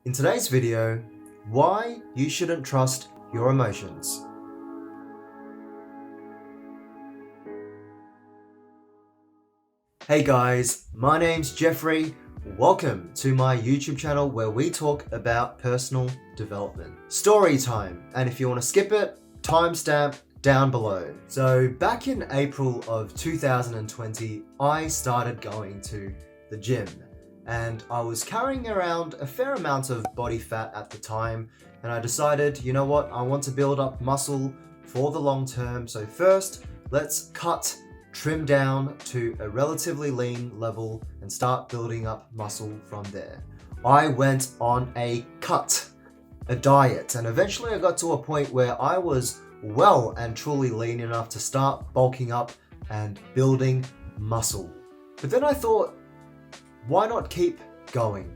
In today's video, why you shouldn't trust your emotions. Hey guys, my name's Jeffrey. Welcome to my YouTube channel where we talk about personal development. Story time, and if you want to skip it, timestamp down below. So back in April of 2020, I started going to the gym. And I was carrying around a fair amount of body fat at the time, and I decided, you know what, I want to build up muscle for the long term. So first, let's trim down to a relatively lean level and start building up muscle from there. I went on a diet, and eventually I got to a point where I was well and truly lean enough to start bulking up and building muscle. But then I thought, why not keep going?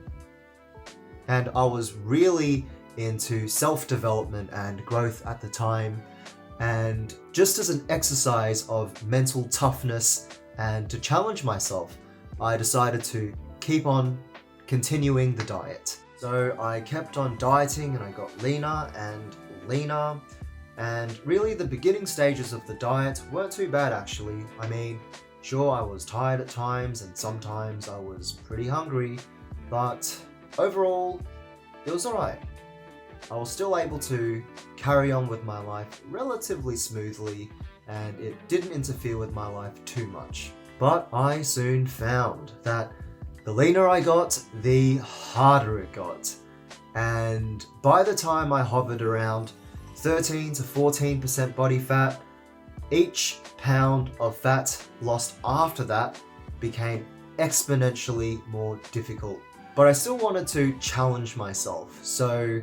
And I was really into self-development and growth at the time, and just as an exercise of mental toughness and to challenge myself, I decided to keep on continuing the diet. So I kept on dieting and I got leaner and leaner, and really the beginning stages of the diet weren't too bad actually. I mean, sure, I was tired at times and sometimes I was pretty hungry, but overall, it was alright. I was still able to carry on with my life relatively smoothly, and it didn't interfere with my life too much. But I soon found that the leaner I got, the harder it got. And by the time I hovered around 13 to 14% body fat, each pound of fat lost after that became exponentially more difficult. But I still wanted to challenge myself, so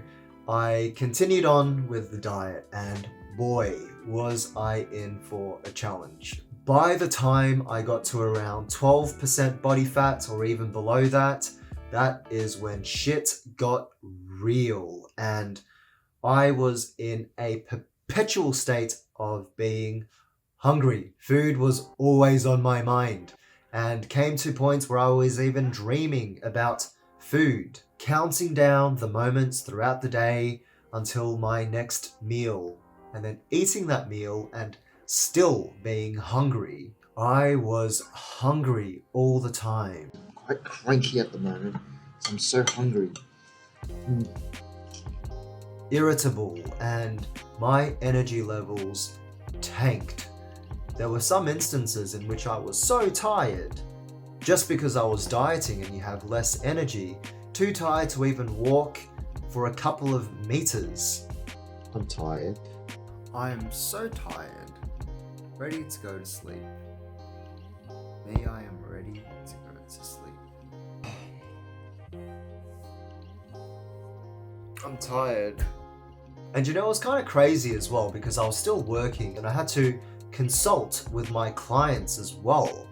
I continued on with the diet, and boy, was I in for a challenge. By the time I got to around 12% body fat or even below that, that is when shit got real, and I was in a perpetual state of being hungry. Food was always on my mind, and came to points where I was even dreaming about food, counting down the moments throughout the day until my next meal, and then eating that meal and still being hungry. I was hungry all the time. Quite cranky at the moment, so I'm so hungry. Irritable, and my energy levels tanked. There were some instances in which I was so tired, just because I was dieting and you have less energy, too tired to even walk for a couple of meters. I'm tired. I am so tired, ready to go to sleep. Me, I am ready to go to sleep. I'm tired. And you know, it was kind of crazy as well because I was still working and I had to consult with my clients as well.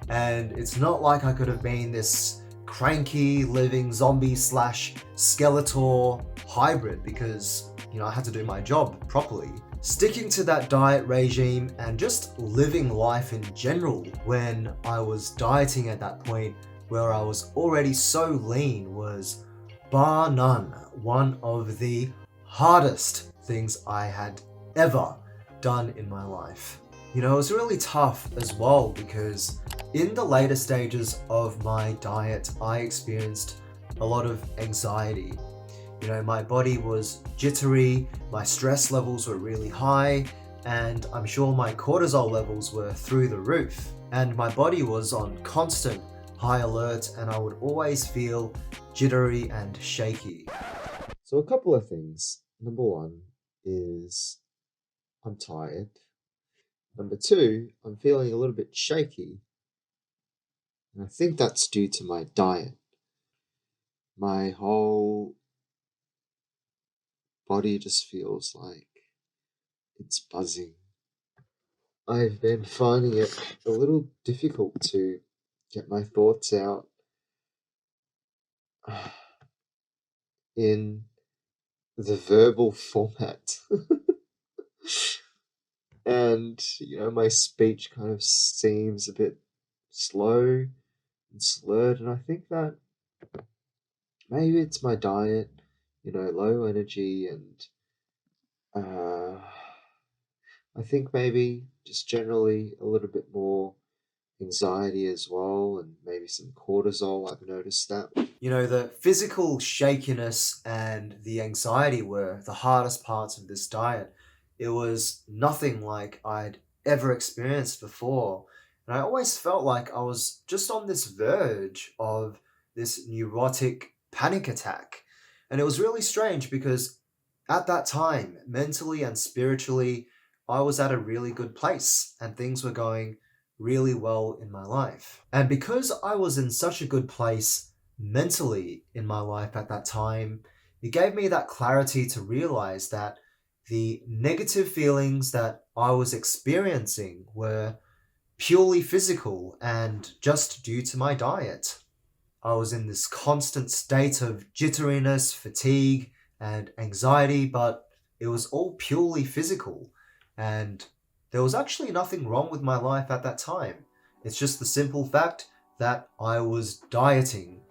And it's not like I could have been this cranky living zombie slash Skeletor hybrid because, you know, I had to do my job properly. Sticking to that diet regime and just living life in general when I was dieting at that point where I was already so lean was bar none one of the hardest things I had ever done in my life. You know, it was really tough as well because in the later stages of my diet, I experienced a lot of anxiety. You know, my body was jittery, my stress levels were really high, and I'm sure my cortisol levels were through the roof. And my body was on constant high alert, and I would always feel jittery and shaky. So a couple of things. Number one is I'm tired. Number two, I'm feeling a little bit shaky. And I think that's due to my diet. My whole body just feels like it's buzzing. I've been finding it a little difficult to get my thoughts out in the verbal format. And, you know, my speech kind of seems a bit slow and slurred, and I think that maybe it's my diet, low energy, and uh, I think maybe just generally a little bit more anxiety as well, and maybe some cortisol. I've noticed that. The physical shakiness and the anxiety were the hardest parts of this diet. It was nothing like I'd ever experienced before. And I always felt like I was just on this verge of this neurotic panic attack. And it was really strange because at that time, mentally and spiritually, I was at a really good place and things were going really well in my life. And because I was in such a good place mentally in my life at that time, it gave me that clarity to realize that the negative feelings that I was experiencing were purely physical and just due to my diet. I was in this constant state of jitteriness, fatigue, and anxiety, but it was all purely physical. And there was actually nothing wrong with my life at that time. It's just the simple fact that I was dieting.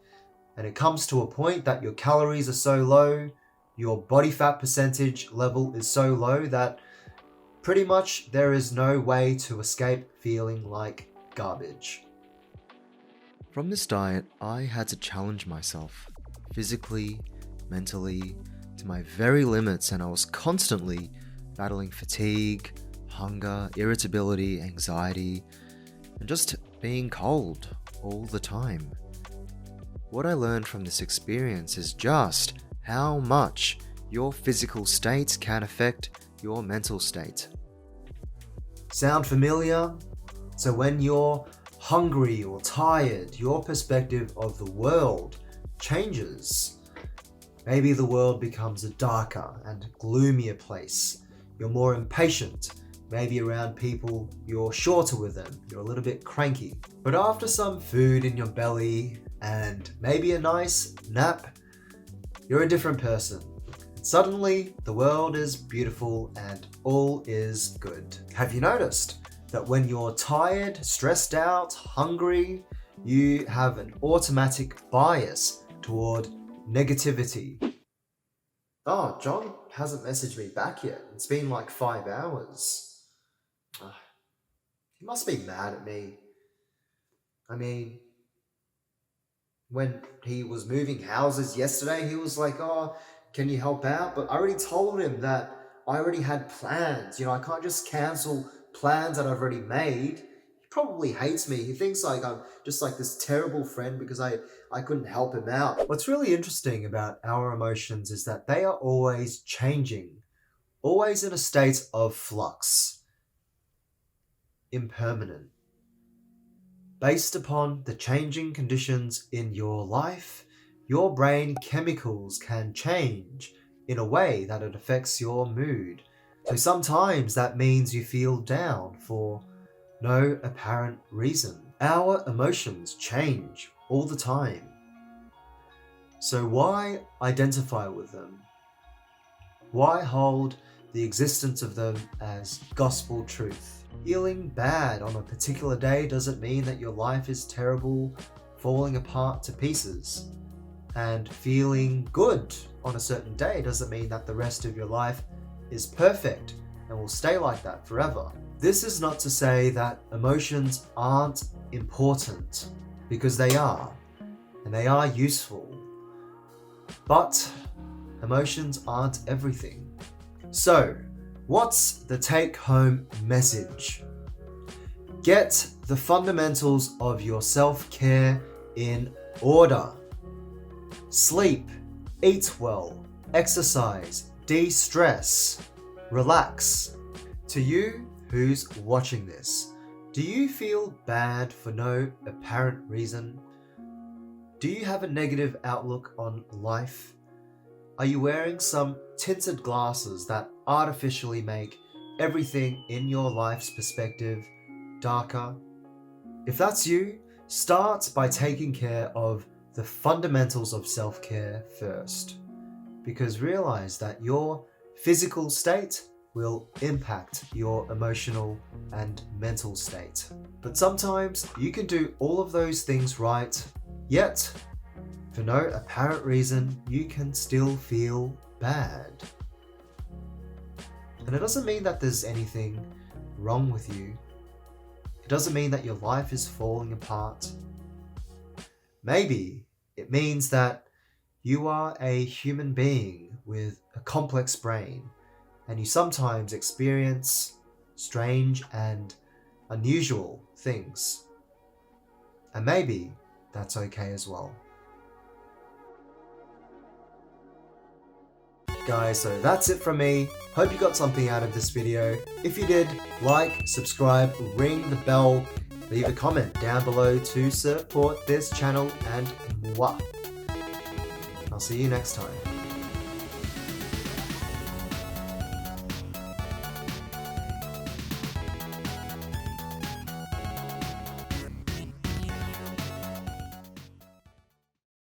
And it comes to a point that your calories are so low, your body fat percentage level is so low that pretty much there is no way to escape feeling like garbage. From this diet, I had to challenge myself physically, mentally, to my very limits, and I was constantly battling fatigue, hunger, irritability, anxiety, and just being cold all the time. What I learned from this experience is just how much your physical state can affect your mental state. Sound familiar? So when you're hungry or tired, your perspective of the world changes. Maybe the world becomes a darker and gloomier place. You're more impatient. Maybe around people, you're shorter with them. You're a little bit cranky. But after some food in your belly and maybe a nice nap, you're a different person. Suddenly, the world is beautiful and all is good. Have you noticed that when you're tired, stressed out, hungry, you have an automatic bias toward negativity? Oh, John hasn't messaged me back yet. It's been like 5 hours. He must be mad at me. I mean, when he was moving houses yesterday, he was like, oh, can you help out? But I already told him that I already had plans. I can't just cancel plans that I've already made. He probably hates me. He thinks like I'm just like this terrible friend because I couldn't help him out. What's really interesting about our emotions is that they are always changing, always in a state of flux, impermanent. Based upon the changing conditions in your life, your brain chemicals can change in a way that it affects your mood. So sometimes that means you feel down for no apparent reason. Our emotions change all the time. So why identify with them? Why hold the existence of them as gospel truth? Feeling bad on a particular day doesn't mean that your life is terrible, falling apart to pieces. And feeling good on a certain day doesn't mean that the rest of your life is perfect and will stay like that forever. This is not to say that emotions aren't important, because they are, and they are useful. But emotions aren't everything. So, what's the take-home message? Get the fundamentals of your self-care in order. Sleep, eat well, exercise, de-stress, relax. To you who's watching this, do you feel bad for no apparent reason? Do you have a negative outlook on life? Are you wearing some tinted glasses that artificially make everything in your life's perspective darker? If that's you, start by taking care of the fundamentals of self-care first, because realize that your physical state will impact your emotional and mental state. But sometimes you can do all of those things right, yet For no apparent reason, you can still feel bad. And it doesn't mean that there's anything wrong with you. It doesn't mean that your life is falling apart. Maybe it means that you are a human being with a complex brain, and you sometimes experience strange and unusual things. And maybe that's okay as well. Guys, so that's it from me. Hope you got something out of this video. If you did, like, subscribe, ring the bell, leave a comment down below to support this channel, and mwah. I'll see you next time.